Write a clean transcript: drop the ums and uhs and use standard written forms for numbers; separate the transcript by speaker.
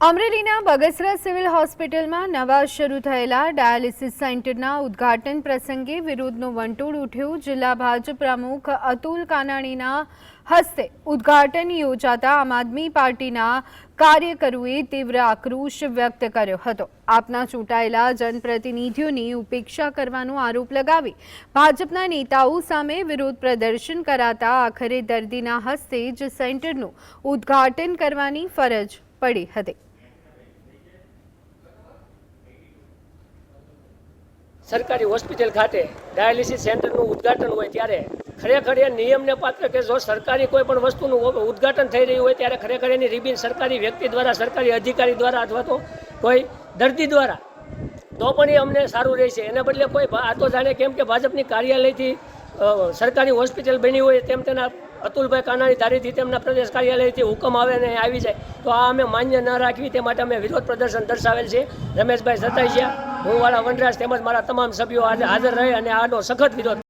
Speaker 1: અમરેલીના બગસરા સિવિલ હોસ્પિટલમાં નવા શરૂ થયેલા ડાયાલિસિસ સેન્ટરના ઉદ્ઘાટન પ્રસંગે વિરોધનો વંટોળ ઉઠ્યો। જિલ્લા ભાજપ પ્રમુખ અતુલ કાનાણીના હસ્તે ઉદ્ઘાટન યોજાતા આમ આદમી પાર્ટીના કાર્યકરોએ તીવ્ર આક્રોશ વ્યક્ત કર્યો હતો। આપના ચૂંટાયેલા જનપ્રતિનિધિઓની ઉપેક્ષા કરવાનો આરોપ લગાવી ભાજપના નેતાઓ સામે વિરોધ પ્રદર્શન કરાતા આખરે દર્દીના હસ્તે જ સેન્ટરનું ઉદ્ઘાટન કરવાની ફરજ પડી હતી।
Speaker 2: सरकारी हॉस्पिटल खाते डायालिसिस सेंटर उद्घाटन हो त्यारे खरेखर ए नियमने पात्र के जो सरकारी कोईपण वस्तुનું उद्घाटन થઈ રહ્યું હોય ત્યારે ખરેખર એની રિબિન સરકારી વ્યક્તિ દ્વારા સરકારી અધિકારી દ્વારા અથવા તો કોઈ દર્દી દ્વારા તો પણ એ અમને સારું રહેશે। એને બદલે કોઈ આ તો જાણે કેમ કે ભાજપની કાર્યાલયથી સરકારી હોસ્પિટલ બની હોય તેમ તેના અતુલભાઈ કાનાણી ધારીથી તેમના પ્રદેશ કાર્યાલયથી હુકમ આવે ને આવી જાય તો આ અમે માન્ય ન રાખવી તે માટે અમે વિરોધ પ્રદર્શન દર્શાવેલ છે। રમેશભાઈ સતાઈસિયા, હું વાળા વનરાજ તેમજ મારા તમામ સભ્યો આજે હાજર રહે અને આનો સખત વિરોધ